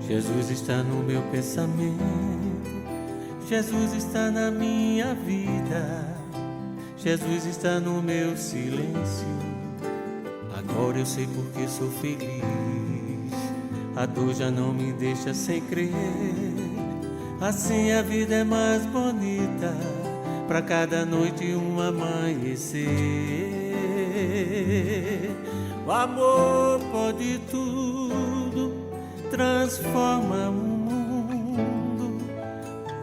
Jesus está no meu pensamento, Jesus está na minha vida, Jesus está no meu silêncio. Agora eu sei porque sou feliz, a dor já não me deixa sem crer. Assim a vida é mais bonita, pra cada noite um amanhecer. O amor pode tudo, transforma o mundo.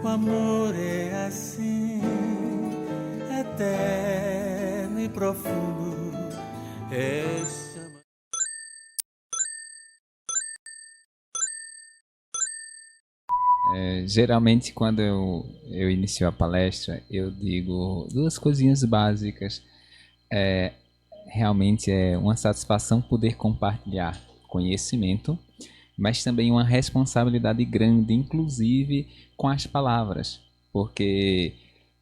O amor é assim, eterno e profundo. Geralmente, quando eu inicio a palestra, eu digo duas coisinhas básicas. Realmente é uma satisfação poder compartilhar conhecimento, mas também uma responsabilidade grande, inclusive com as palavras, porque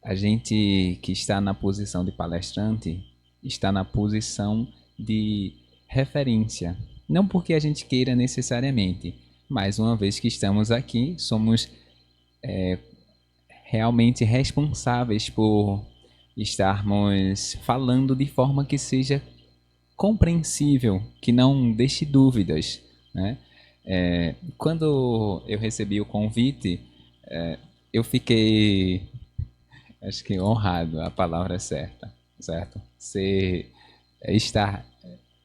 a gente que está na posição de palestrante está na posição de referência. Não porque a gente queira necessariamente, mas uma vez que estamos aqui, somos realmente responsáveis por estarmos falando de forma que seja compreensível, que não deixe dúvidas, né? Quando eu recebi o convite, eu fiquei, acho que honrado, a palavra é certa, certo? Estar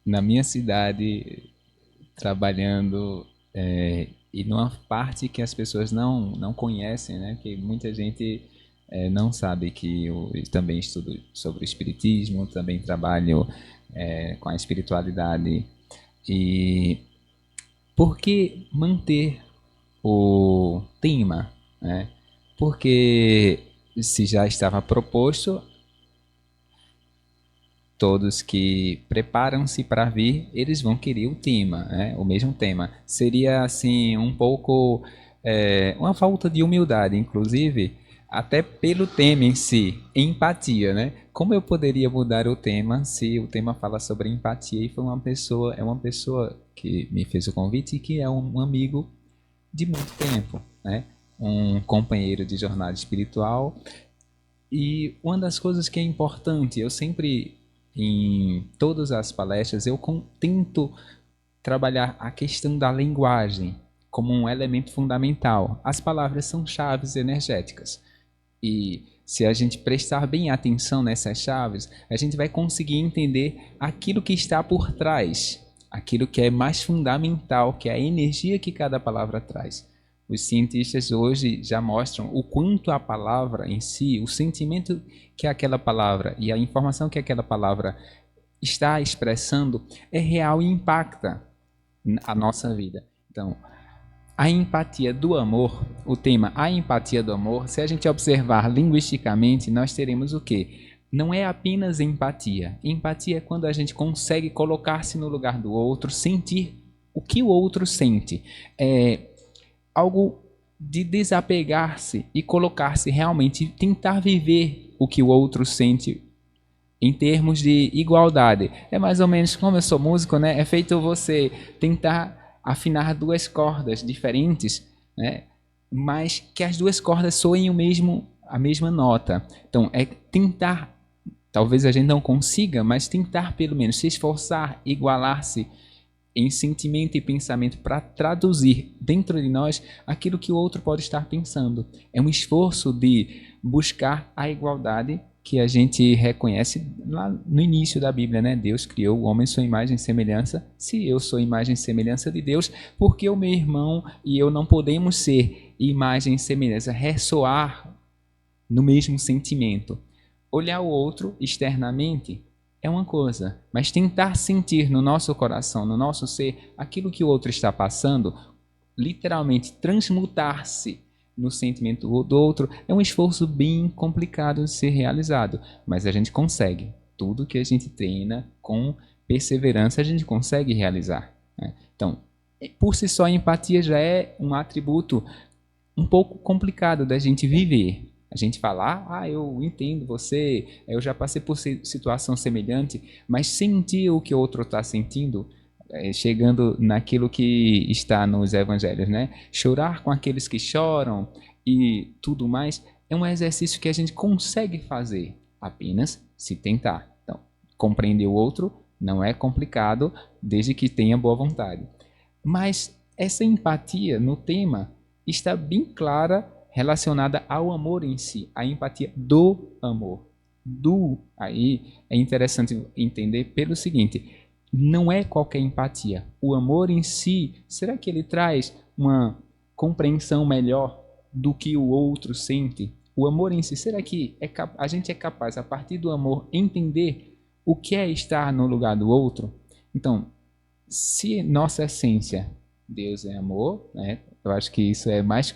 na minha cidade trabalhando e numa parte que as pessoas não conhecem, né? Que muita gente não sabe que eu também estudo sobre o espiritismo, também trabalho com a espiritualidade. E por que manter o tema, né? Porque se já estava proposto, todos que preparam-se para vir, eles vão querer o tema, né? O mesmo tema. Seria assim um pouco uma falta de humildade, inclusive, até pelo tema em si, empatia, né? Como eu poderia mudar o tema se o tema fala sobre empatia e foi é uma pessoa que me fez o convite e que é um amigo de muito tempo, né? Um companheiro de jornada espiritual. E uma das coisas que é importante, eu sempre, em todas as palestras, eu tento trabalhar a questão da linguagem como um elemento fundamental. As palavras são chaves energéticas. E se a gente prestar bem atenção nessas chaves, a gente vai conseguir entender aquilo que está por trás, aquilo que é mais fundamental, que é a energia que cada palavra traz. Os cientistas hoje já mostram o quanto a palavra em si, o sentimento que aquela palavra e a informação que aquela palavra está expressando é real e impacta a nossa vida. Então, a empatia do amor, o tema A Empatia do Amor, se a gente observar linguisticamente, nós teremos o quê? Não é apenas empatia. Empatia é quando a gente consegue colocar-se no lugar do outro, sentir o que o outro sente. É algo de desapegar-se e colocar-se realmente, tentar viver o que o outro sente em termos de igualdade. É mais ou menos como eu sou músico, né? É feito você tentar afinar duas cordas diferentes, né? Mas que as duas cordas soem a mesma nota. Então, é tentar, talvez a gente não consiga, mas tentar pelo menos se esforçar, igualar-se em sentimento e pensamento para traduzir dentro de nós aquilo que o outro pode estar pensando. É um esforço de buscar a igualdade que a gente reconhece lá no início da Bíblia, né? Deus criou o homem à sua imagem e semelhança. Se eu sou imagem e semelhança de Deus, por que o meu irmão e eu não podemos ser imagem e semelhança, ressoar no mesmo sentimento? Olhar o outro externamente é uma coisa, mas tentar sentir no nosso coração, no nosso ser, aquilo que o outro está passando, literalmente transmutar-se no sentimento do outro, é um esforço bem complicado de ser realizado, mas a gente consegue. Tudo que a gente treina com perseverança, a gente consegue realizar, né? Então, por si só, a empatia já é um atributo um pouco complicado da gente viver. A gente falar, eu entendo você, eu já passei por situação semelhante, mas sentir o que o outro está sentindo chegando naquilo que está nos evangelhos, né? Chorar com aqueles que choram e tudo mais é um exercício que a gente consegue fazer apenas se tentar. Então, compreender o outro não é complicado desde que tenha boa vontade. Mas essa empatia no tema está bem clara relacionada ao amor em si, a empatia do amor. Aí é interessante entender pelo seguinte, não é qualquer empatia. O amor em si, será que ele traz uma compreensão melhor do que o outro sente? O amor em si, será que a gente é capaz, a partir do amor, entender o que é estar no lugar do outro? Então, se nossa essência, Deus é amor, né? Eu acho que isso é mais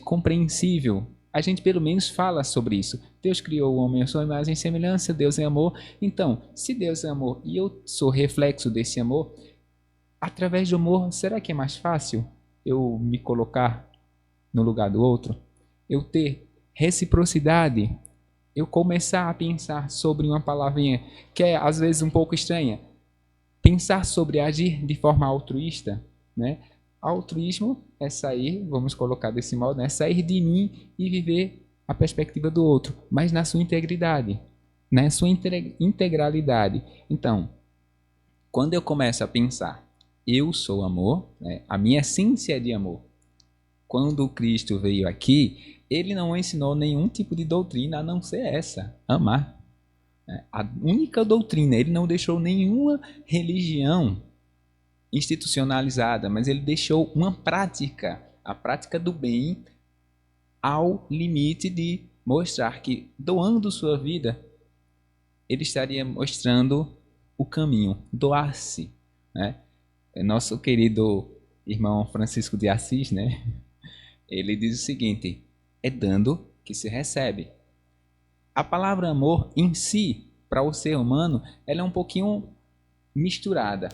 compreensível. A gente pelo menos fala sobre isso. Deus criou o homem à sua imagem e semelhança, Deus é amor. Então, se Deus é amor e eu sou reflexo desse amor, através do amor, será que é mais fácil eu me colocar no lugar do outro? Eu ter reciprocidade? Eu começar a pensar sobre uma palavrinha que é às vezes um pouco estranha. Pensar sobre agir de forma altruísta, né? Altruísmo é sair, vamos colocar desse modo, né? Sair de mim e viver a perspectiva do outro, mas na sua integridade, na sua integralidade. Então, quando eu começo a pensar, eu sou amor, né? A minha essência é de amor. Quando Cristo veio aqui, ele não ensinou nenhum tipo de doutrina a não ser essa, amar. A única doutrina, ele não deixou nenhuma religião institucionalizada, mas ele deixou uma prática, a prática do bem, ao limite de mostrar que doando sua vida, ele estaria mostrando o caminho, doar-se, né? Nosso querido irmão Francisco de Assis, né? Ele diz o seguinte, é dando que se recebe. A palavra amor em si, para o ser humano, ela é um pouquinho misturada,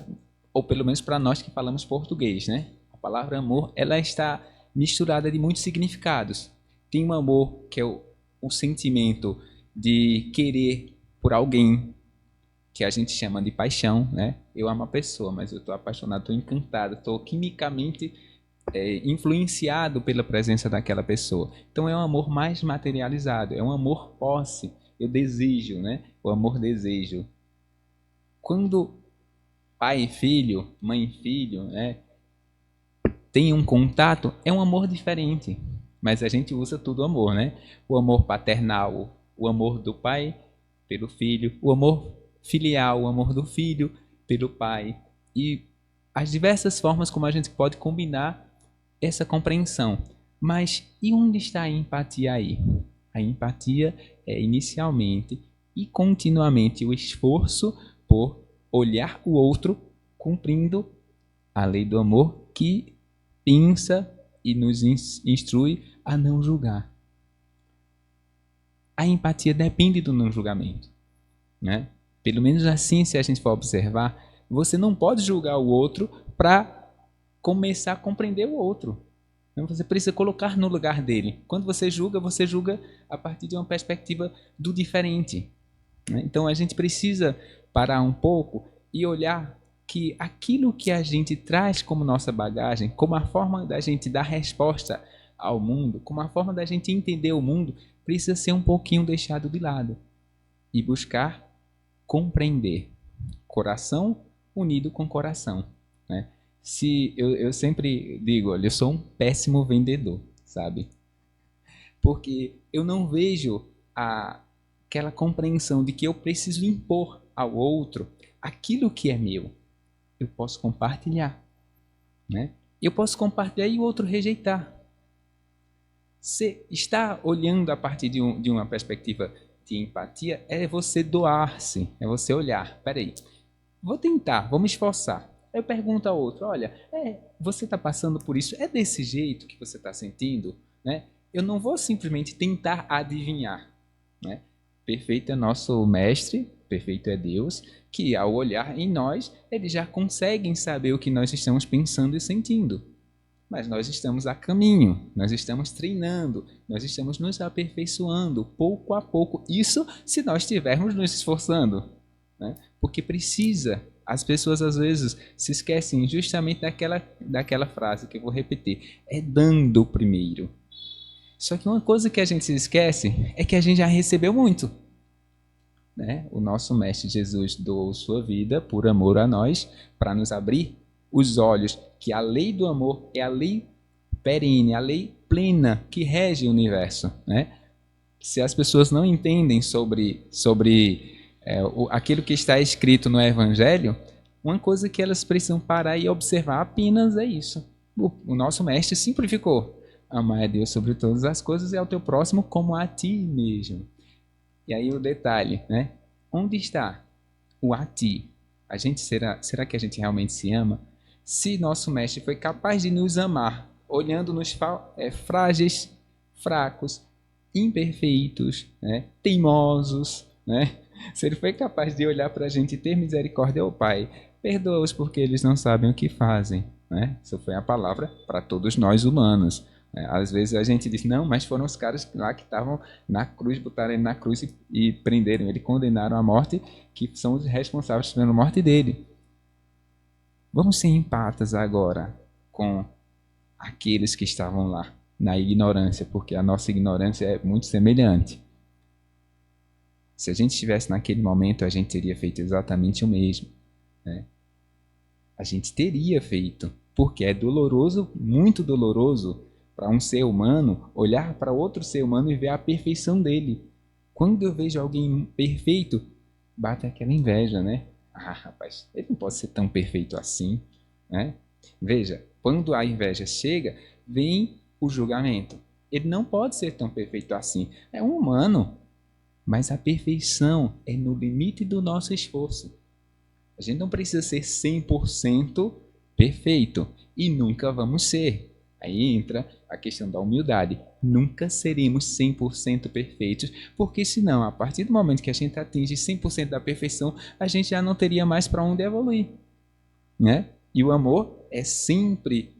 ou pelo menos para nós que falamos português, né? A palavra amor, ela está misturada de muitos significados. Tem um amor que é o sentimento de querer por alguém, que a gente chama de paixão, né? Eu amo a pessoa, mas eu estou apaixonado, estou encantado, estou quimicamente influenciado pela presença daquela pessoa. Então é um amor mais materializado, é um amor posse. Eu desejo, né? O amor desejo. Quando pai e filho, mãe e filho, né, tem um contato, é um amor diferente. Mas a gente usa tudo amor, né? O amor paternal, o amor do pai pelo filho, o amor filial, o amor do filho pelo pai. E as diversas formas como a gente pode combinar essa compreensão. Mas e onde está a empatia aí? A empatia é inicialmente e continuamente o esforço por olhar o outro cumprindo a lei do amor que pensa e nos instrui a não julgar. A empatia depende do não julgamento, né? Pelo menos assim, se a gente for observar, você não pode julgar o outro para começar a compreender o outro. Você precisa colocar no lugar dele. Quando você julga a partir de uma perspectiva do diferente. Então a gente precisa parar um pouco e olhar que aquilo que a gente traz como nossa bagagem, como a forma da gente dar resposta ao mundo, como a forma da gente entender o mundo, precisa ser um pouquinho deixado de lado e buscar compreender. Coração unido com coração, né? Se eu sempre digo, olha, eu sou um péssimo vendedor, sabe? Porque eu não vejo aquela compreensão de que eu preciso impor ao outro aquilo que é meu. Eu posso compartilhar, né? Eu posso compartilhar e o outro rejeitar. Você está olhando a partir de uma perspectiva de empatia, é você doar-se, é você olhar, peraí, vou tentar, vou me esforçar. Eu pergunto ao outro, olha, você está passando por isso, é desse jeito que você está sentindo? Né? Eu não vou simplesmente tentar adivinhar. Né? Perfeito é nosso mestre, perfeito é Deus, que ao olhar em nós, eles já conseguem saber o que nós estamos pensando e sentindo. Mas nós estamos a caminho, nós estamos treinando, nós estamos nos aperfeiçoando pouco a pouco. Isso se nós estivermos nos esforçando, né? Porque precisa As pessoas às vezes se esquecem justamente daquela frase que eu vou repetir. É dando primeiro. Só que uma coisa que a gente se esquece é que a gente já recebeu muito. Né? O nosso Mestre Jesus doou sua vida por amor a nós, para nos abrir os olhos que a lei do amor é a lei perene, a lei plena que rege o universo. Né? Se as pessoas não entendem sobre aquilo que está escrito no Evangelho, uma coisa que elas precisam parar e observar apenas é isso. O nosso Mestre simplificou. Amar a Deus sobre todas as coisas e ao teu próximo como a ti mesmo. E aí o detalhe, né? Onde está o a ti? Será que a gente realmente se ama? Se nosso Mestre foi capaz de nos amar, olhando-nos frágeis, fracos, imperfeitos, né? Teimosos, né? Se ele foi capaz de olhar para a gente e ter misericórdia, Pai, perdoa-os porque eles não sabem o que fazem. Né? Essa foi a palavra para todos nós humanos. Às vezes a gente diz, não, mas foram os caras lá que estavam na cruz, botaram ele na cruz e prenderam ele, condenaram à morte, que são os responsáveis pela morte dele. Vamos ser empatas agora com aqueles que estavam lá, na ignorância, porque a nossa ignorância é muito semelhante. Se a gente estivesse naquele momento, a gente teria feito exatamente o mesmo. Né? A gente teria feito, porque é doloroso, muito doloroso, para um ser humano olhar para outro ser humano e ver a perfeição dele. Quando eu vejo alguém perfeito, bate aquela inveja, né? Ah, rapaz, ele não pode ser tão perfeito assim, né? Veja, quando a inveja chega, vem o julgamento. Ele não pode ser tão perfeito assim. É um humano, mas a perfeição é no limite do nosso esforço. A gente não precisa ser 100% perfeito e nunca vamos ser. Aí entra a questão da humildade. Nunca seremos 100% perfeitos, porque senão, a partir do momento que a gente atinge 100% da perfeição, a gente já não teria mais para onde evoluir. Né? E o amor é sempre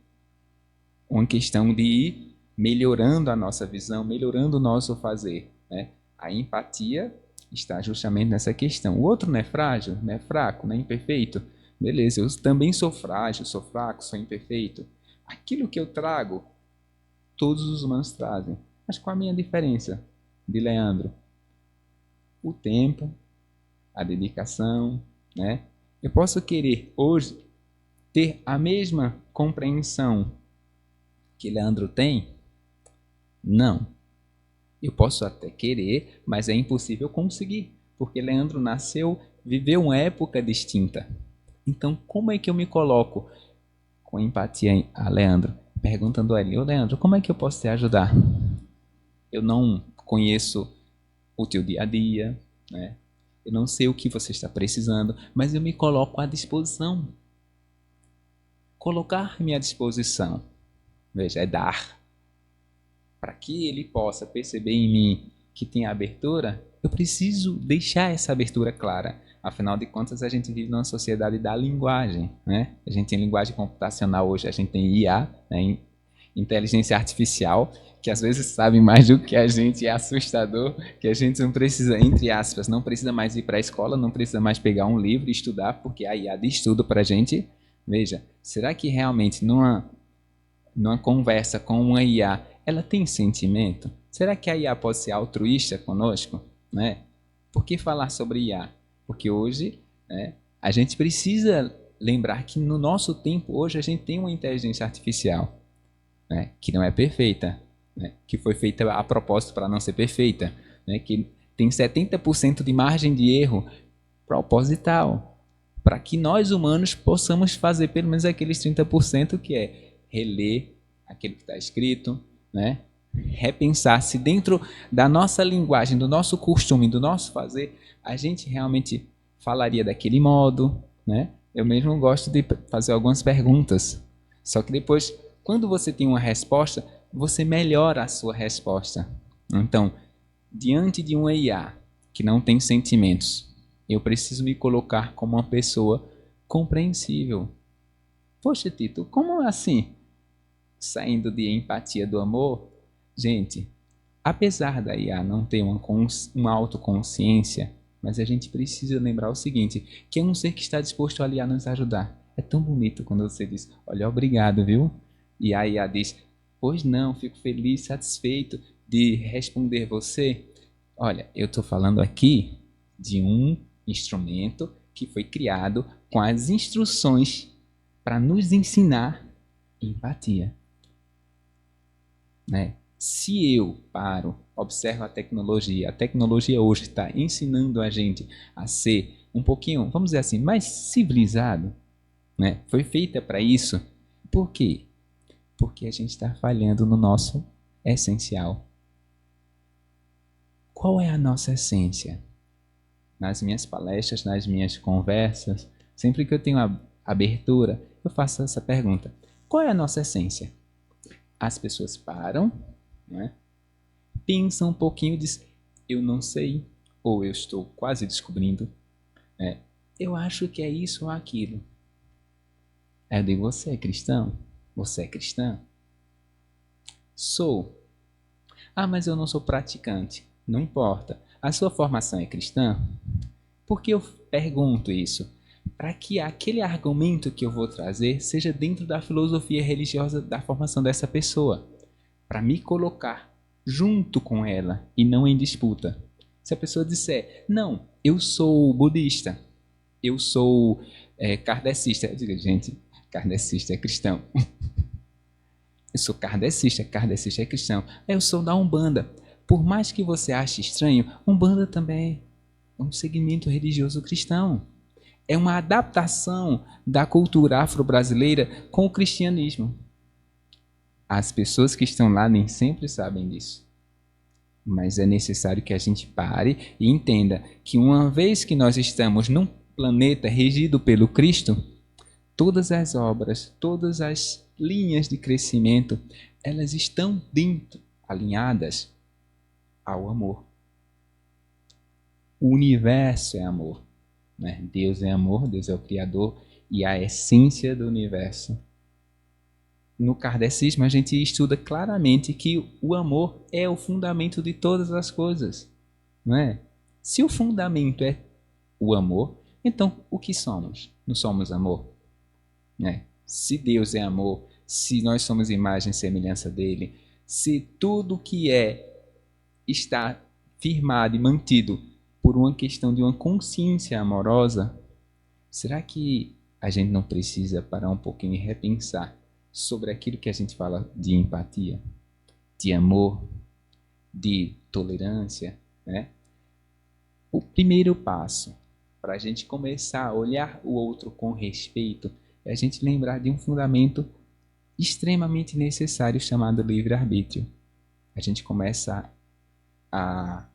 uma questão de ir melhorando a nossa visão, melhorando o nosso fazer. Né? A empatia está justamente nessa questão. O outro não é frágil, não é fraco, não é imperfeito. Beleza, eu também sou frágil, sou fraco, sou imperfeito. Aquilo que eu trago, todos os humanos trazem. Mas qual a minha diferença de Leandro? O tempo, a dedicação, né? Eu posso querer hoje ter a mesma compreensão que Leandro tem? Não. Eu posso até querer, mas é impossível conseguir, porque Leandro nasceu, viveu uma época distinta. Então, como é que eu me coloco com empatia a Leandro? Perguntando a ele, Leandro, como é que eu posso te ajudar? Eu não conheço o teu dia a dia, né? Eu não sei o que você está precisando, mas eu me coloco à disposição. Colocar-me à disposição, veja, é dar. Para que ele possa perceber em mim que tem abertura, eu preciso deixar essa abertura clara. Afinal de contas, a gente vive numa sociedade da linguagem. Né? A gente tem linguagem computacional hoje, a gente tem IA, né? Inteligência artificial, que às vezes sabe mais do que a gente, é assustador, que a gente não precisa, entre aspas, não precisa mais ir para a escola, não precisa mais pegar um livro e estudar, porque a IA diz tudo para a gente. Veja, será que realmente numa conversa com uma IA, ela tem sentimento? Será que a IA pode ser altruísta conosco? Né? Por que falar sobre IA? Porque hoje, né, a gente precisa lembrar que no nosso tempo, hoje a gente tem uma inteligência artificial, né, que não é perfeita, né, que foi feita a propósito para não ser perfeita, né, que tem 70% de margem de erro proposital, para que nós humanos possamos fazer pelo menos aqueles 30% que é reler aquilo que está escrito, né, repensar se dentro da nossa linguagem, do nosso costume, do nosso fazer, a gente realmente falaria daquele modo, né? Eu mesmo gosto de fazer algumas perguntas, só que depois, quando você tem uma resposta, você melhora a sua resposta. Então, diante de uma IA que não tem sentimentos, eu preciso me colocar como uma pessoa compreensível. Poxa, Tito, como assim? Saindo de empatia do amor, gente, apesar da IA não ter uma autoconsciência, Mas a gente precisa lembrar o seguinte, que é um ser que está disposto ali a nos ajudar. É tão bonito quando você diz, olha, obrigado, viu? E a IA diz, pois não, fico feliz, satisfeito de responder você. Olha, eu estou falando aqui de um instrumento que foi criado com as instruções para nos ensinar empatia. Né? Se eu paro, observo a tecnologia hoje está ensinando a gente a ser um pouquinho, vamos dizer assim, mais civilizado, né? Foi feita para isso. Por quê? Porque a gente está falhando no nosso essencial. Qual é a nossa essência? Nas minhas palestras, nas minhas conversas, sempre que eu tenho a abertura, eu faço essa pergunta. Qual é a nossa essência? As pessoas param, né? Pensam um pouquinho e dizem, eu não sei, ou eu estou quase descobrindo, né? Eu acho que é isso ou aquilo. Aí eu digo, você é cristão? Você é cristã? Sou. Ah, mas eu não sou praticante. Não importa. A sua formação é cristã? Por que eu pergunto isso? Para que aquele argumento que eu vou trazer seja dentro da filosofia religiosa da formação dessa pessoa. Para me colocar junto com ela e não em disputa. Se a pessoa disser, não, eu sou budista, eu sou kardecista, eu digo, gente, kardecista é cristão. Eu sou kardecista é cristão. Eu sou da Umbanda. Por mais que você ache estranho, Umbanda também é um segmento religioso cristão. É uma adaptação da cultura afro-brasileira com o cristianismo. As pessoas que estão lá nem sempre sabem disso. Mas é necessário que a gente pare e entenda que uma vez que nós estamos num planeta regido pelo Cristo, todas as obras, todas as linhas de crescimento, elas estão dentro, alinhadas ao amor. O universo é amor. Né? Deus é amor, Deus é o Criador e a essência do universo. No kardecismo, a gente estuda claramente que o amor é o fundamento de todas as coisas. Não é? Se o fundamento é o amor, então o que somos? Não somos amor? Né? Se Deus é amor, se nós somos imagem e semelhança dele, se tudo que está firmado e mantido por uma questão de uma consciência amorosa, será que a gente não precisa parar um pouquinho e repensar sobre aquilo que a gente fala de empatia, de amor, de tolerância, né? O primeiro passo para a gente começar a olhar o outro com respeito é a gente lembrar de um fundamento extremamente necessário chamado livre-arbítrio. A gente começa a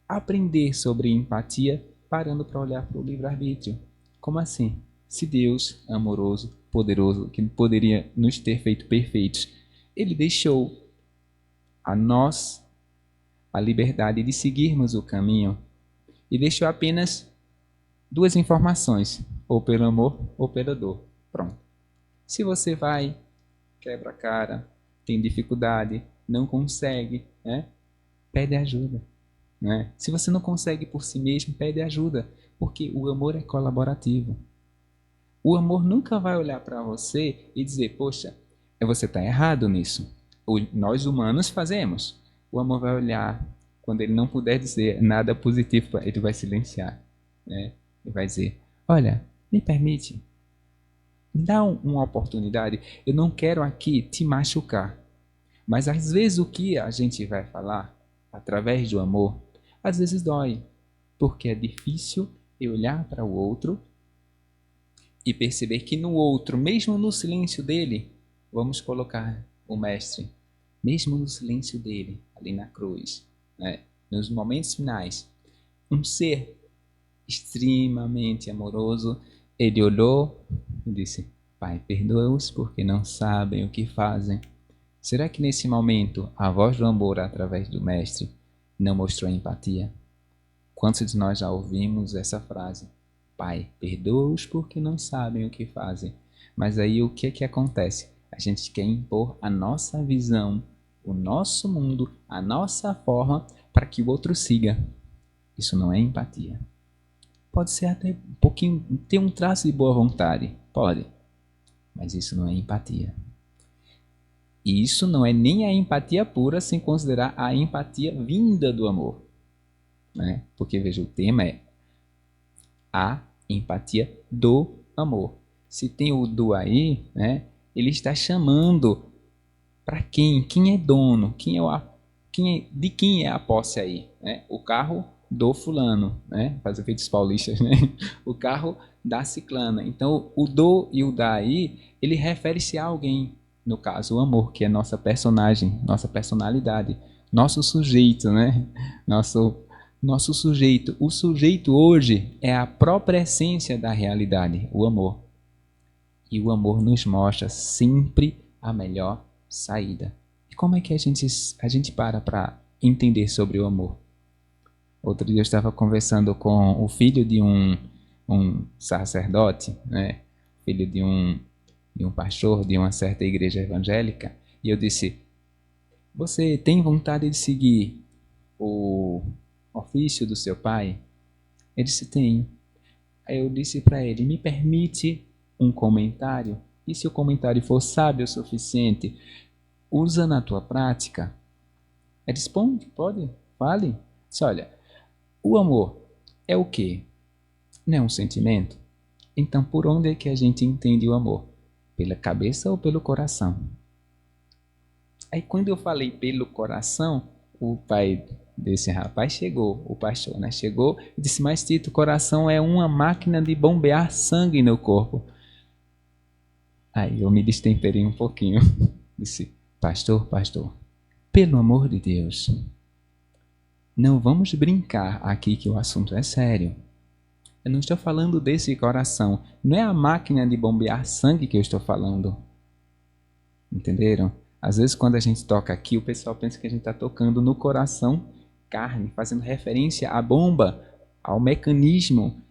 aprender sobre empatia parando para olhar para o livre-arbítrio. Como assim? Se Deus, amoroso, poderoso, que poderia nos ter feito perfeitos, ele deixou a nós a liberdade de seguirmos o caminho e deixou apenas duas informações, ou pelo amor ou pela dor. Pronto. Se você vai, quebra a cara, tem dificuldade, não consegue, né? Pede ajuda. Né? Se você não consegue por si mesmo, pede ajuda, porque o amor é colaborativo. O amor nunca vai olhar para você e dizer, poxa, você está errado nisso. Nós humanos fazemos. O amor vai olhar, quando ele não puder dizer nada positivo, ele vai silenciar. Né? Ele vai dizer, olha, me permite, me dá uma oportunidade, eu não quero aqui te machucar. Mas às vezes o que a gente vai falar, através do amor, às vezes dói, porque é difícil eu olhar para o outro e perceber que no outro, mesmo no silêncio dele, vamos colocar o mestre, mesmo no silêncio dele, ali na cruz, né? Nos momentos finais, um ser extremamente amoroso, ele olhou e disse, Pai, perdoa-os porque não sabem o que fazem. Será que nesse momento a voz do amor através do mestre não mostrou empatia? Quantos de nós já ouvimos essa frase? Pai, perdoa-os porque não sabem o que fazem. Mas aí o que acontece? A gente quer impor a nossa visão, o nosso mundo, a nossa forma para que o outro siga. Isso não é empatia. Pode ser até um pouquinho, ter um traço de boa vontade, pode, mas isso não é empatia. E isso não é nem a empatia pura, sem considerar a empatia vinda do amor, né? Porque veja, o tema é a empatia do amor. Se tem o do aí, né? Ele está chamando para quem? Quem é dono? De quem é a posse aí? Né? O carro do fulano, né? Faz efeitos paulistas, né? O carro da ciclana. Então, o do e o da aí, ele refere-se a alguém. No caso, o amor, que é nossa personagem, nossa personalidade, nosso sujeito, né? Nosso sujeito. O sujeito hoje é a própria essência da realidade, o amor. E o amor nos mostra sempre a melhor saída. E como é que a gente para entender sobre o amor? Outro dia eu estava conversando com o filho de um sacerdote, né? Filho de um pastor de uma certa igreja evangélica, e eu disse: você tem vontade de seguir o ofício do seu pai? Ele disse: tenho. Aí eu disse para ele: me permite um comentário? E se o comentário for sábio o suficiente, usa na tua prática? Ele disse: pode, fale. Disse: olha, o amor é o quê? Não é um sentimento? Então por onde é que a gente entende o amor? Pela cabeça ou pelo coração? Aí quando eu falei pelo coração, o pai desse rapaz chegou, o pastor, né? Chegou e disse: mas Tito, o coração é uma máquina de bombear sangue no corpo. Aí eu me destemperei um pouquinho. Disse: pastor, pelo amor de Deus, não vamos brincar aqui que o assunto é sério. Eu não estou falando desse coração. Não é a máquina de bombear sangue que eu estou falando. Entenderam? Às vezes quando a gente toca aqui, o pessoal pensa que a gente está tocando no coração carne, fazendo referência à bomba, ao mecanismo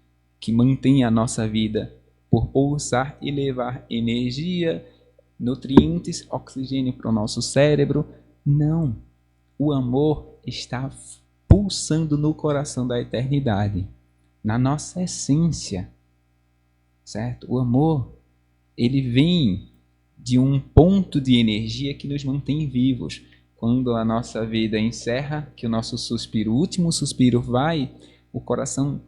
que mantém a nossa vida por pulsar e levar energia, nutrientes, oxigênio para o nosso cérebro. Não. O amor está pulsando no coração da eternidade, na nossa essência, certo? O amor, ele vem de um ponto de energia que nos mantém vivos. Quando a nossa vida encerra, que o nosso suspiro, o último suspiro vai, o coração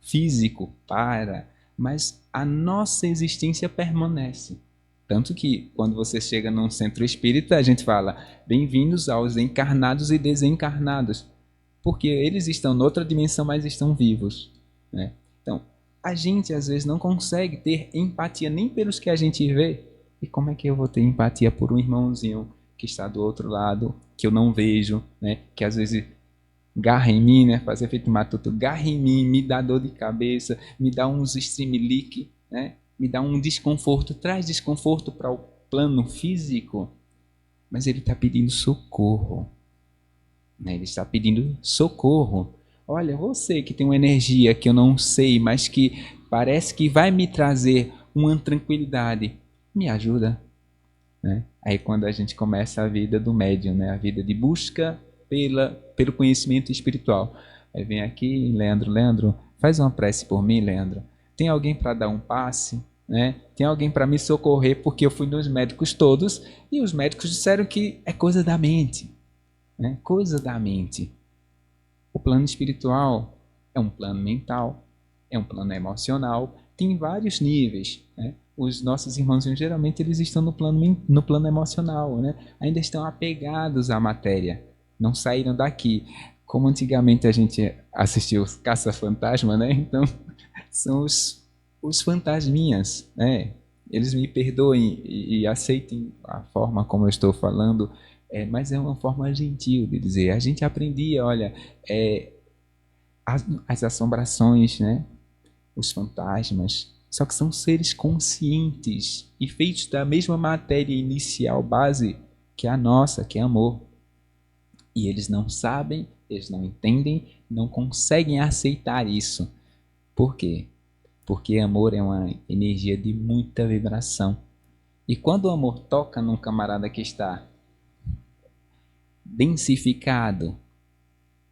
físico para, mas a nossa existência permanece. Tanto que, quando você chega num centro espírita, a gente fala: bem-vindos aos encarnados e desencarnados, porque eles estão noutra dimensão, mas estão vivos, né? Então, a gente às vezes não consegue ter empatia nem pelos que a gente vê. E como é que eu vou ter empatia por um irmãozinho que está do outro lado, que eu não vejo, né? Que às vezes garra em mim, né? Faz efeito matuto, garra em mim, me dá dor de cabeça, me dá uns streamlick, né? Me dá um desconforto, traz desconforto para o plano físico, mas ele está pedindo socorro, né? Ele está pedindo socorro. Olha, você que tem uma energia que eu não sei, mas que parece que vai me trazer uma tranquilidade, me ajuda, né? Aí quando a gente começa a vida do médium, né? A vida de busca pelo conhecimento espiritual. Aí vem aqui: Leandro, faz uma prece por mim, Leandro. Tem alguém para dar um passe, né? Tem alguém para me socorrer, porque eu fui nos médicos todos e os médicos disseram que é coisa da mente, né? Coisa da mente. O plano espiritual é um plano mental, é um plano emocional, tem vários níveis, né? Os nossos irmãos, geralmente, eles estão no plano emocional, né? Ainda estão apegados à matéria, não saíram daqui. Como antigamente a gente assistiu os Caça-Fantasma, né? Então, são os fantasminhas, né? Eles me perdoem e aceitem a forma como eu estou falando, mas é uma forma gentil de dizer. A gente aprendia, olha, as assombrações, né? Os fantasmas, só que são seres conscientes e feitos da mesma matéria inicial base que a nossa, que é amor. E eles não sabem, eles não entendem, não conseguem aceitar isso. Por quê? Porque amor é uma energia de muita vibração. E quando o amor toca num camarada que está densificado,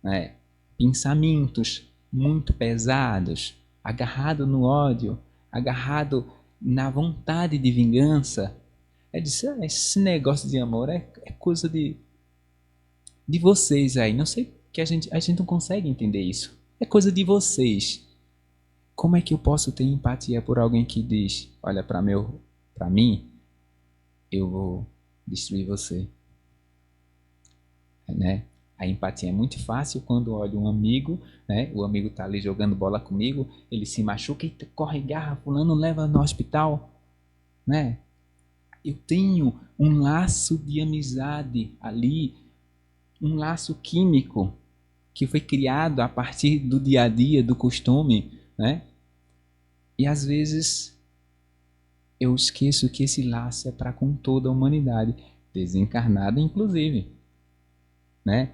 né, pensamentos muito pesados, agarrado no ódio, agarrado na vontade de vingança. Esse negócio de amor é coisa de vocês aí. Não sei que a gente não consegue entender isso. É coisa de vocês. Como é que eu posso ter empatia por alguém que diz, olha, para mim, eu vou destruir você, né? A empatia é muito fácil quando olho um amigo, né? O amigo tá ali jogando bola comigo, ele se machuca e corre, garra, fulano, leva no hospital, né? Eu tenho um laço de amizade ali, um laço químico que foi criado a partir do dia a dia, do costume, né? E às vezes eu esqueço que esse laço é para com toda a humanidade, desencarnada inclusive, né?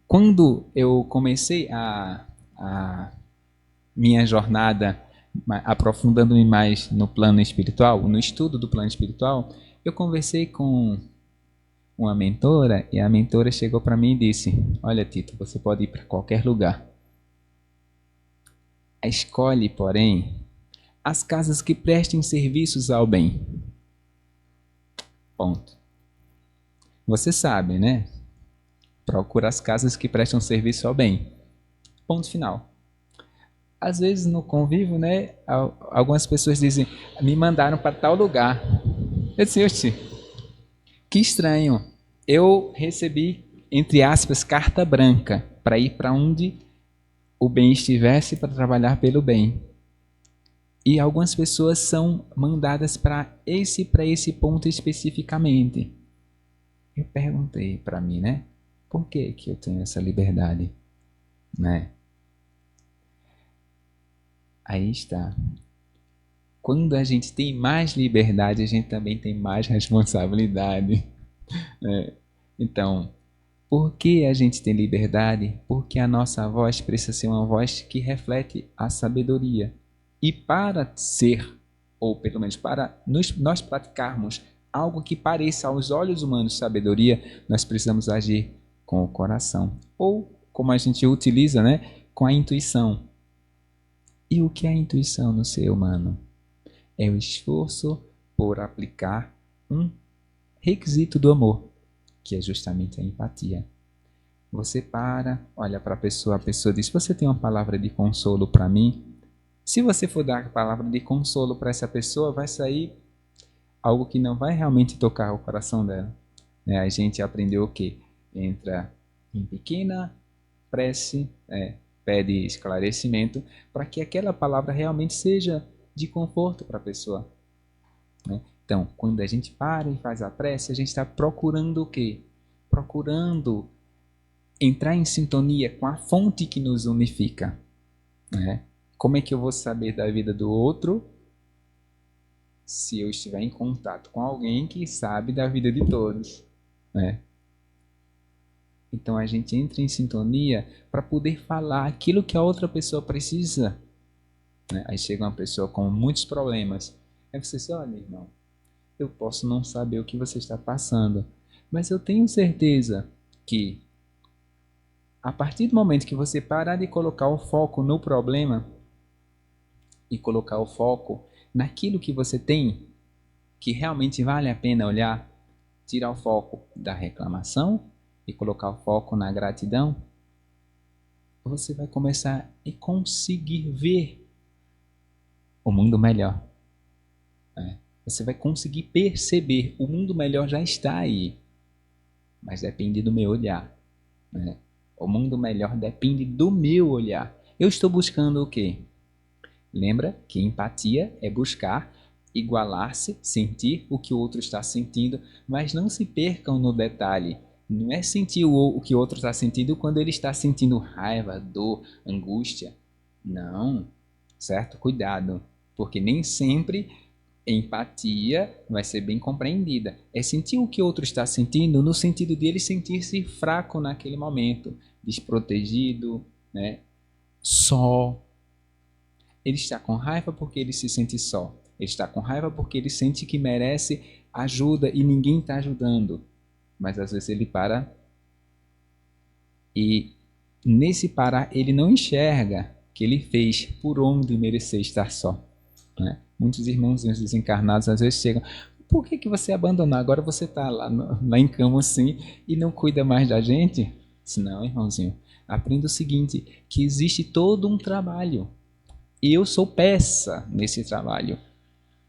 Quando eu comecei a minha jornada, aprofundando-me mais no plano espiritual, no estudo do plano espiritual, eu conversei com uma mentora e a mentora chegou para mim e disse: olha, Tito, você pode ir para qualquer lugar. Escolhe, porém, as casas que prestem serviços ao bem. Ponto. Você sabe, né? Procura as casas que prestam serviço ao bem. Ponto final. Às vezes no convívio, né? Algumas pessoas dizem: me mandaram para tal lugar. Eu disse: oxi, que estranho. Eu recebi, entre aspas, carta branca para ir para onde o bem estivesse para trabalhar pelo bem. E algumas pessoas são mandadas para esse ponto especificamente. Eu perguntei para mim, né? Por que eu tenho essa liberdade, né? Aí está. Quando a gente tem mais liberdade, a gente também tem mais responsabilidade. Então, por que a gente tem liberdade? Porque a nossa voz precisa ser uma voz que reflete a sabedoria. E para ser, ou pelo menos para nós praticarmos algo que pareça aos olhos humanos sabedoria, nós precisamos agir com o coração. Ou, como a gente utiliza, né, com a intuição. E o que é a intuição no ser humano? É o esforço por aplicar um requisito do amor, que é justamente a empatia. Você olha para a pessoa diz: você tem uma palavra de consolo para mim? Se você for dar a palavra de consolo para essa pessoa, vai sair algo que não vai realmente tocar o coração dela. A gente aprendeu o quê? Entra em pequena prece, pede esclarecimento para que aquela palavra realmente seja de conforto para a pessoa. Então, quando a gente para e faz a prece, a gente está procurando o quê? Procurando entrar em sintonia com a fonte que nos unifica. Como é que eu vou saber da vida do outro se eu estiver em contato com alguém que sabe da vida de todos? Então a gente entra em sintonia para poder falar aquilo que a outra pessoa precisa. Aí chega uma pessoa com muitos problemas. Aí você diz: olha, irmão, eu posso não saber o que você está passando, mas eu tenho certeza que a partir do momento que você parar de colocar o foco no problema e colocar o foco naquilo que você tem, que realmente vale a pena olhar, tirar o foco da reclamação e colocar o foco na gratidão, você vai começar a conseguir ver o mundo melhor. Você vai conseguir perceber, o mundo melhor já está aí, mas depende do meu olhar. O mundo melhor depende do meu olhar. Eu estou buscando o quê? Lembra que empatia é buscar igualar-se, sentir o que o outro está sentindo, mas não se percam no detalhe. Não é sentir o que o outro está sentindo quando ele está sentindo raiva, dor, angústia. Não, certo? Cuidado, porque nem sempre empatia vai ser bem compreendida. É sentir o que o outro está sentindo no sentido de ele sentir-se fraco naquele momento, desprotegido, só. Ele está com raiva porque ele se sente só. Ele está com raiva porque ele sente que merece ajuda e ninguém está ajudando. Mas às vezes ele para e nesse parar ele não enxerga que ele fez por onde merecer estar só. Né? Muitos irmãozinhos desencarnados às vezes chegam, por que você abandonou? Agora você está lá em cama assim e não cuida mais da gente? Disse, não, irmãozinho, aprenda o seguinte, que existe todo um trabalho. E eu sou peça nesse trabalho.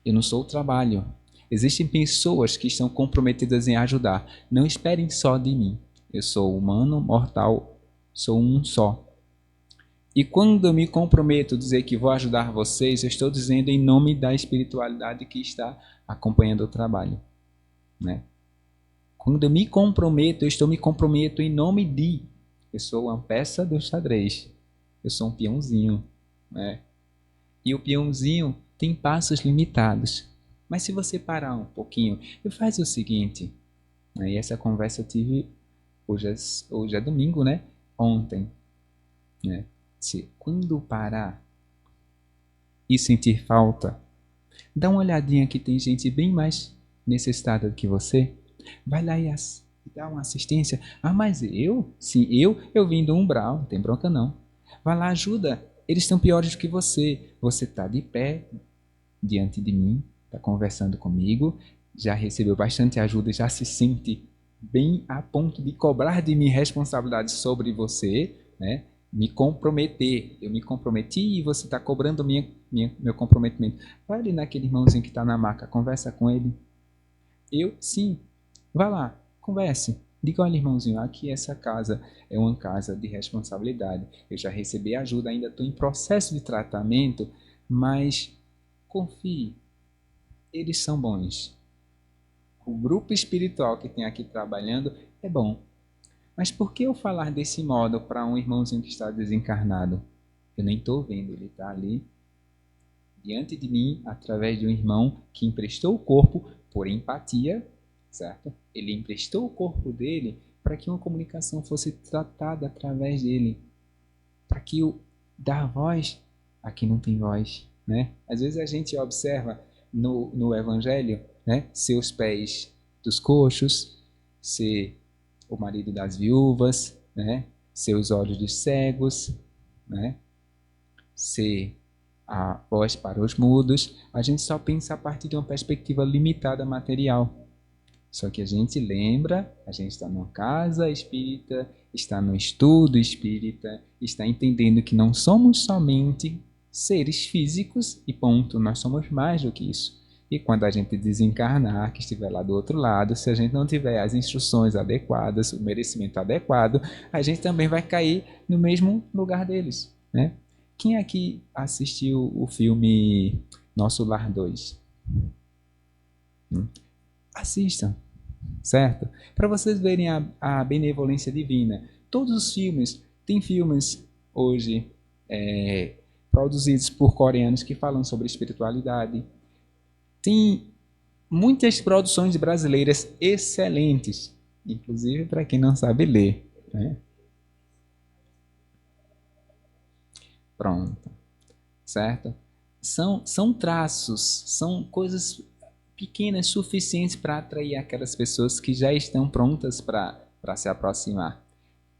Eu não sou o trabalho. Existem pessoas que estão comprometidas em ajudar. Não esperem só de mim. Eu sou humano, mortal, sou um só. E quando eu me comprometo a dizer que vou ajudar vocês, eu estou dizendo em nome da espiritualidade que está acompanhando o trabalho. Né? Quando eu me comprometo, eu me comprometo em nome de. Eu sou uma peça do xadrez. Eu sou um peãozinho. Né? E o peãozinho tem passos limitados. Mas se você parar um pouquinho e faz o seguinte, né? E essa conversa eu tive hoje é domingo, né? Ontem. Né? Quando parar e sentir falta, dá uma olhadinha que tem gente bem mais necessitada do que você. Vai lá e dá uma assistência. Ah, mas eu? Sim, eu vim do umbral, não tem bronca não. Vai lá, ajuda. Eles estão piores do que você. Você está de pé diante de mim, está conversando comigo, já recebeu bastante ajuda, já se sente bem a ponto de cobrar de mim responsabilidades sobre você, né? Me comprometer. Eu me comprometi e você está cobrando meu comprometimento. Vai ali naquele irmãozinho que está na maca, conversa com ele. Sim, vai lá, converse. Diga, olha irmãozinho, aqui essa casa é uma casa de responsabilidade. Eu já recebi ajuda, ainda estou em processo de tratamento, mas confie, eles são bons. O grupo espiritual que tem aqui trabalhando é bom. Mas por que eu falar desse modo para um irmãozinho que está desencarnado? Eu nem estou vendo, ele está ali diante de mim, através de um irmão que emprestou o corpo por empatia, certo? Ele emprestou o corpo dele para que uma comunicação fosse tratada através dele, para que o dar voz a quem não tem voz, né? Às vezes a gente observa no Evangelho, né, ser os pés dos coxos, ser o marido das viúvas, né, ser os olhos dos cegos, né, ser a voz para os mudos. A gente só pensa a partir de uma perspectiva limitada material. Só que a gente lembra, a gente está numa casa espírita, está no estudo espírita, está entendendo que não somos somente seres físicos e ponto, nós somos mais do que isso. E quando a gente desencarnar, que estiver lá do outro lado, se a gente não tiver as instruções adequadas, o merecimento adequado, a gente também vai cair no mesmo lugar deles, né? Quem aqui assistiu o filme Nosso Lar 2? Assistam, certo? Para vocês verem a benevolência divina. Todos os filmes, tem filmes hoje produzidos por coreanos que falam sobre espiritualidade. Tem muitas produções brasileiras excelentes, inclusive para quem não sabe ler, né? Pronto, certo? São traços, são coisas pequenas suficientes para atrair aquelas pessoas que já estão prontas para se aproximar.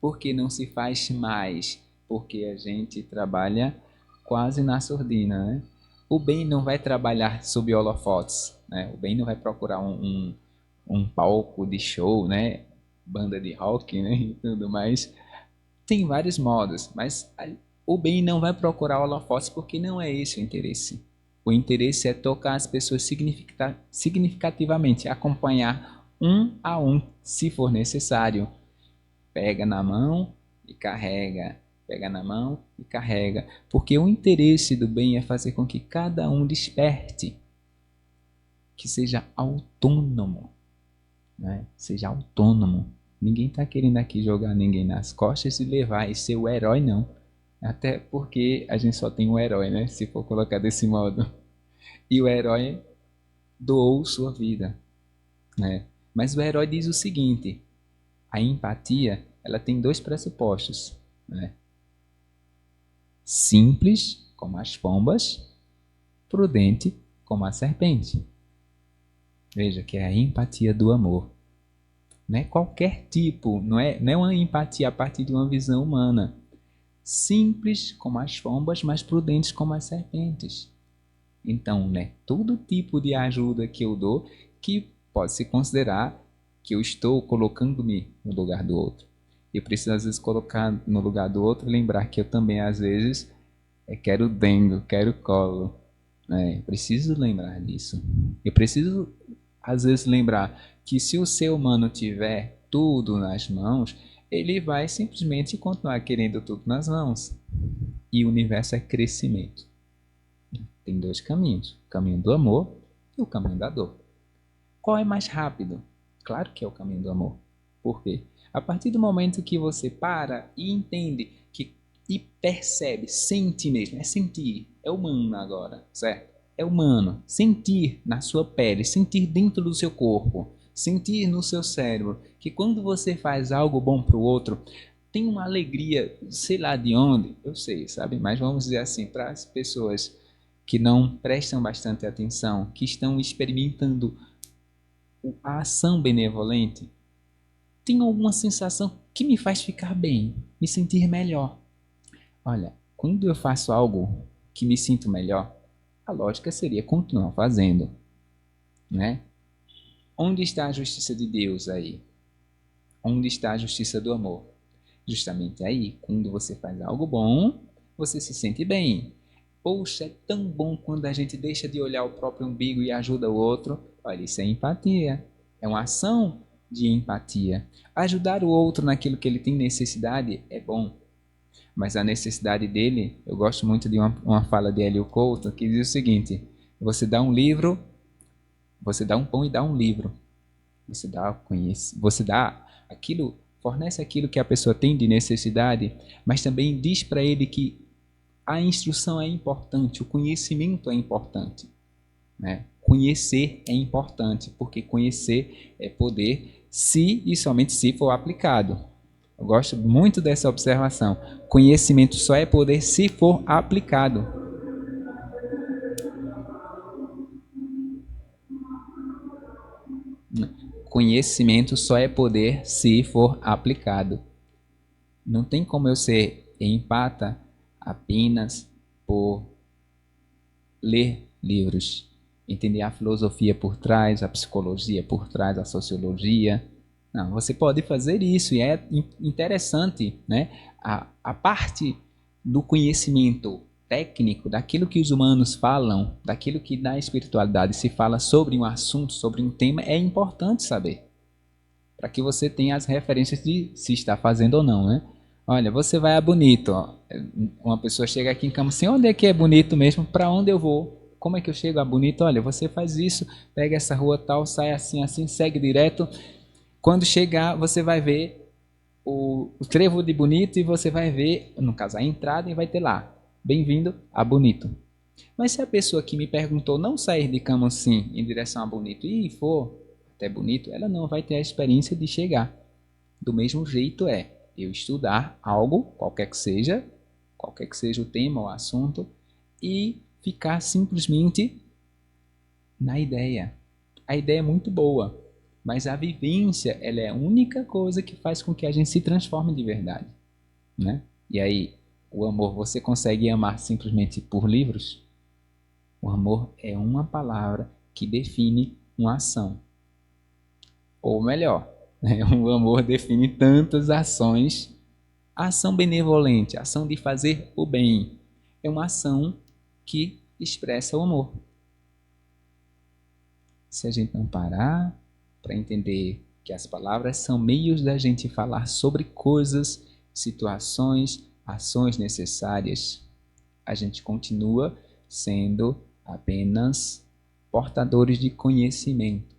Por que não se faz mais? Porque a gente trabalha quase na surdina, né? O bem não vai trabalhar sob holofotes, né? O bem não vai procurar um palco de show, né? Banda de rock, né? E tudo mais. Tem vários modos, mas o bem não vai procurar holofotes porque não é esse o interesse. O interesse é tocar as pessoas significativamente, acompanhar um a um, se for necessário. Pega na mão e carrega. Pega na mão e carrega. Porque o interesse do bem é fazer com que cada um desperte. Que seja autônomo. Né? Seja autônomo. Ninguém está querendo aqui jogar ninguém nas costas e levar e ser o herói, não. Até porque a gente só tem um herói, né? Se for colocar desse modo. E o herói doou sua vida, né? Mas o herói diz o seguinte: a empatia, ela tem dois pressupostos, né? Simples, como as pombas, prudente, como a serpente. Veja que é a empatia do amor. Não é qualquer tipo, não é uma empatia a partir de uma visão humana. simples como as pombas, mas prudentes como as serpentes. Então, né, todo tipo de ajuda que eu dou, que pode se considerar que eu estou colocando-me no lugar do outro. Eu preciso, às vezes, colocar no lugar do outro e lembrar que eu também, às vezes, quero dengo, quero colo. Preciso lembrar disso. Eu preciso, às vezes, lembrar que se o ser humano tiver tudo nas mãos, ele vai simplesmente continuar querendo tudo nas mãos. E o universo é crescimento. Tem dois caminhos, o caminho do amor e o caminho da dor. Qual é mais rápido? Claro que é o caminho do amor. Por quê? A partir do momento que você para e entende e percebe, sente mesmo, é sentir, é humano agora, certo? É humano, sentir na sua pele, sentir dentro do seu corpo, sentir no seu cérebro, que quando você faz algo bom para o outro, tem uma alegria, sei lá de onde, eu sei, sabe? Mas vamos dizer assim, para as pessoas que não prestam bastante atenção, que estão experimentando a ação benevolente, tem alguma sensação que me faz ficar bem, me sentir melhor. Olha, quando eu faço algo que me sinto melhor, a lógica seria continuar fazendo, né? Onde está a justiça de Deus aí? Onde está a justiça do amor? Justamente aí, quando você faz algo bom, você se sente bem. Poxa, é tão bom quando a gente deixa de olhar o próprio umbigo e ajuda o outro. Olha, isso é empatia. É uma ação de empatia. Ajudar o outro naquilo que ele tem necessidade é bom. Mas a necessidade dele, eu gosto muito de uma fala de Hélio Couto, que diz o seguinte: você dá um livro, você dá um pão e dá um livro. Você dá aquilo, fornece aquilo que a pessoa tem de necessidade, mas também diz para ele que a instrução é importante, o conhecimento é importante, né? Conhecer é importante, porque conhecer é poder, se e somente se for aplicado. Eu gosto muito dessa observação. Conhecimento só é poder se for aplicado. Conhecimento só é poder se for aplicado. Não tem como eu ser empata apenas por ler livros, entender a filosofia por trás, a psicologia por trás, a sociologia. Não, você pode fazer isso e é interessante, né? A parte do conhecimento técnico, daquilo que os humanos falam, daquilo que na espiritualidade se fala sobre um assunto, sobre um tema, é importante saber, para que você tenha as referências de se está fazendo ou não, né? Olha, você vai a Bonito, ó. Uma pessoa chega aqui em Campos, assim, onde é que é Bonito mesmo? Para onde eu vou? Como é que eu chego a Bonito? Olha, você faz isso, pega essa rua tal, sai assim, assim, segue direto. Quando chegar, você vai ver o trevo de Bonito e você vai ver, no caso, a entrada e vai ter lá, bem-vindo a Bonito. Mas se a pessoa que me perguntou não sair de Camocim em direção a Bonito e for até Bonito, ela não vai ter a experiência de chegar. Do mesmo jeito eu estudar algo, qualquer que seja o tema, o assunto, e ficar simplesmente na ideia. A ideia é muito boa, mas a vivência, ela é a única coisa que faz com que a gente se transforme de verdade, né? E aí, o amor, você consegue amar simplesmente por livros? O amor é uma palavra que define uma ação. Ou melhor, o amor define tantas ações. A ação benevolente, a ação de fazer o bem, é uma ação que expressa o amor. Se a gente não parar para entender que as palavras são meios da gente falar sobre coisas, situações, ações necessárias, a gente continua sendo apenas portadores de conhecimento,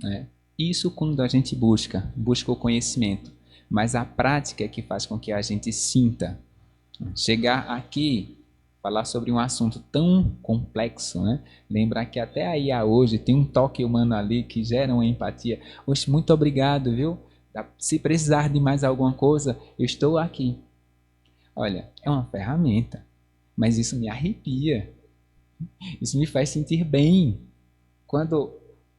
né? Isso quando a gente busca o conhecimento, mas a prática é que faz com que a gente sinta. Chegar aqui, falar sobre um assunto tão complexo, né? Lembrar que até aí a hoje tem um toque humano ali que gera uma empatia. Oxe, muito obrigado, viu? Se precisar de mais alguma coisa, eu estou aqui. Olha, é uma ferramenta, mas isso me arrepia. Isso me faz sentir bem. Quando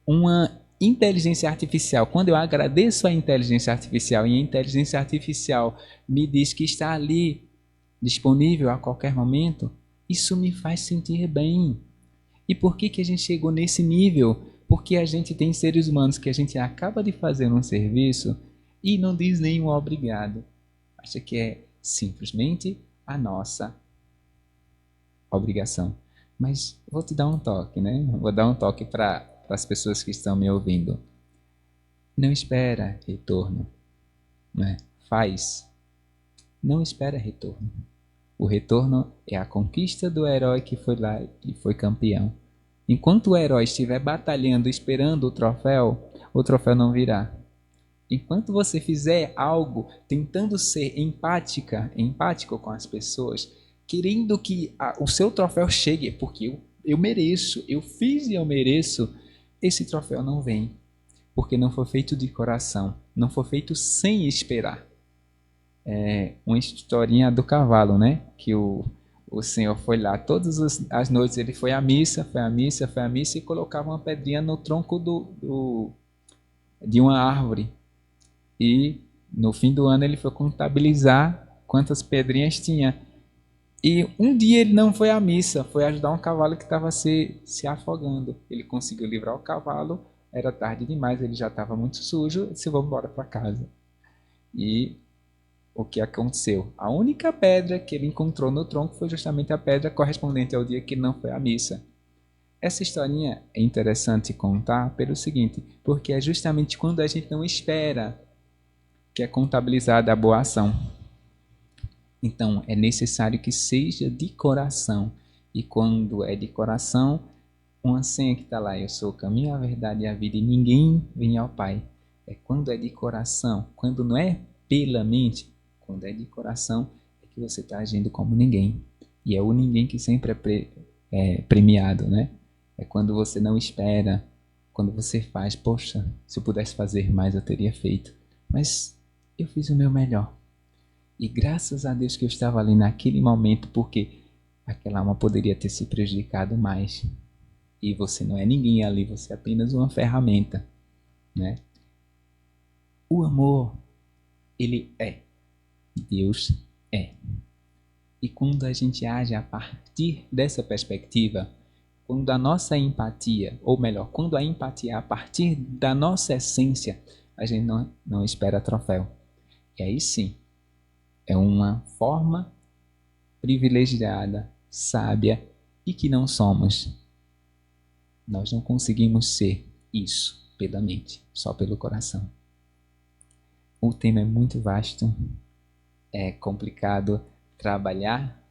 uma inteligência artificial, quando eu agradeço a inteligência artificial e a inteligência artificial me diz que está ali disponível a qualquer momento, isso me faz sentir bem. E por que que a gente chegou nesse nível? Porque a gente tem seres humanos que a gente acaba de fazer um serviço e não diz nenhum obrigado. Acha que é simplesmente a nossa obrigação. Mas vou te dar um toque, né? Vou dar um toque para as pessoas que estão me ouvindo. Não espera retorno, né? Faz. Não espera retorno. O retorno é a conquista do herói que foi lá e foi campeão. Enquanto o herói estiver batalhando, esperando o troféu não virá. Enquanto você fizer algo tentando ser empático com as pessoas, querendo que o seu troféu chegue, porque eu mereço, eu fiz e eu mereço, esse troféu não vem. Porque não foi feito de coração, não foi feito sem esperar. É uma historinha do cavalo, né? Que o Senhor foi lá todas as noites, ele foi à missa e colocava uma pedrinha no tronco de uma árvore. E no fim do ano ele foi contabilizar quantas pedrinhas tinha. E um dia ele não foi à missa, foi ajudar um cavalo que estava se afogando. Ele conseguiu livrar o cavalo, era tarde demais, ele já estava muito sujo, disse, vamos embora para casa. E o que aconteceu? A única pedra que ele encontrou no tronco foi justamente a pedra correspondente ao dia que ele não foi à missa. Essa historinha é interessante contar pelo seguinte, porque é justamente quando a gente não espera que é contabilizada a boa ação. Então, é necessário que seja de coração. E quando é de coração, uma senha que está lá, eu sou o caminho, a verdade e a vida, e ninguém vem ao Pai. É quando é de coração, quando não é pela mente, quando é de coração, é que você está agindo como ninguém. E é o ninguém que sempre é premiado, né? É quando você não espera, quando você faz, poxa, se eu pudesse fazer mais eu teria feito. Mas eu fiz o meu melhor. E graças a Deus que eu estava ali naquele momento, porque aquela alma poderia ter se prejudicado mais. E você não é ninguém ali, você é apenas uma ferramenta, né? O amor, ele é. Deus é. E quando a gente age a partir dessa perspectiva, quando a nossa empatia, ou melhor, quando a empatia é a partir da nossa essência, a gente não espera troféu. E aí sim, é uma forma privilegiada, sábia e que não somos. Nós não conseguimos ser isso pela mente, só pelo coração. O tema é muito vasto, é complicado trabalhar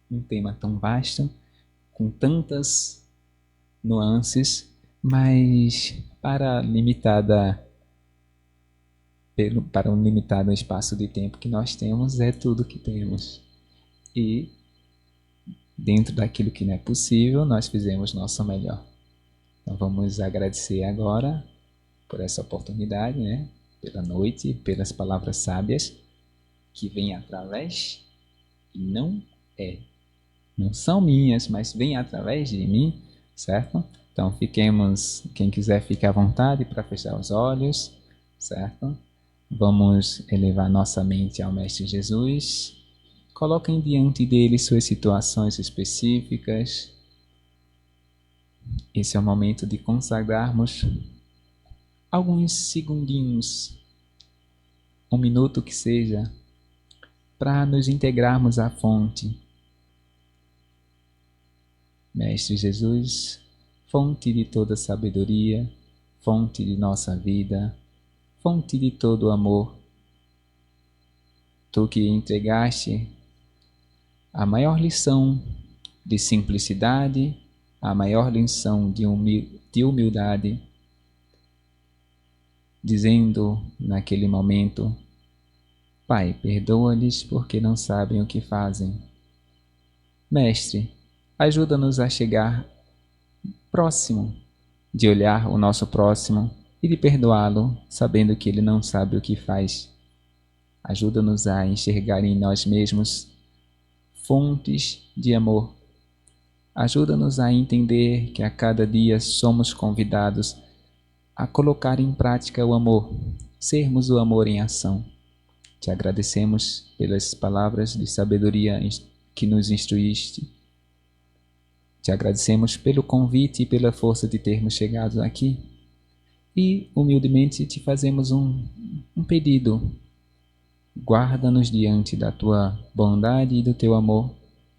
um tema tão vasto, com tantas nuances, mas para um limitado espaço de tempo que nós temos, é tudo que temos. E dentro daquilo que não é possível, nós fizemos nosso melhor. Então vamos agradecer agora por essa oportunidade, né? Pela noite, pelas palavras sábias que vêm através e não são minhas, mas vêm através de mim, certo? Então fiquemos, quem quiser fique à vontade para fechar os olhos, certo? Vamos elevar nossa mente ao Mestre Jesus. Coloquem diante dele suas situações específicas. Esse é o momento de consagrarmos alguns segundinhos, um minuto que seja, para nos integrarmos à fonte. Mestre Jesus, fonte de toda sabedoria, fonte de nossa vida, fonte de todo amor. Tu que entregaste a maior lição de simplicidade, a maior lição de humildade, dizendo naquele momento, Pai, perdoa-lhes porque não sabem o que fazem. Mestre, ajuda-nos a chegar próximo, de olhar o nosso próximo e de perdoá-lo, sabendo que ele não sabe o que faz. Ajuda-nos a enxergar em nós mesmos fontes de amor. Ajuda-nos a entender que a cada dia somos convidados a colocar em prática o amor, sermos o amor em ação. Te agradecemos pelas palavras de sabedoria que nos instruíste. Te agradecemos pelo convite e pela força de termos chegado aqui. E, humildemente, te fazemos um pedido. Guarda-nos diante da tua bondade e do teu amor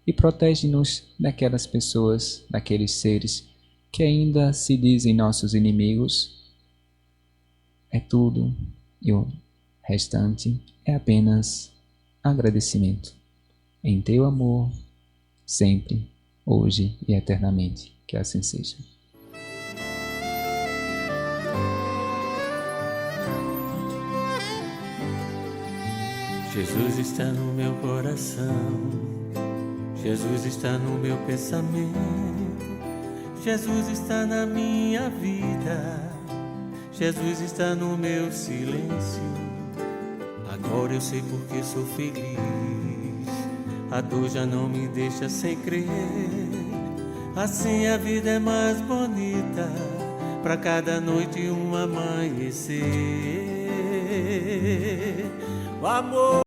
e protege-nos daquelas pessoas, daqueles seres que ainda se dizem nossos inimigos. É tudo e o restante é apenas agradecimento. Em teu amor, sempre, hoje e eternamente. Que assim seja. Jesus está no meu coração, Jesus está no meu pensamento, Jesus está na minha vida, Jesus está no meu silêncio. Agora eu sei porque sou feliz, a dor já não me deixa sem crer. Assim a vida é mais bonita, pra cada noite um amanhecer. O amor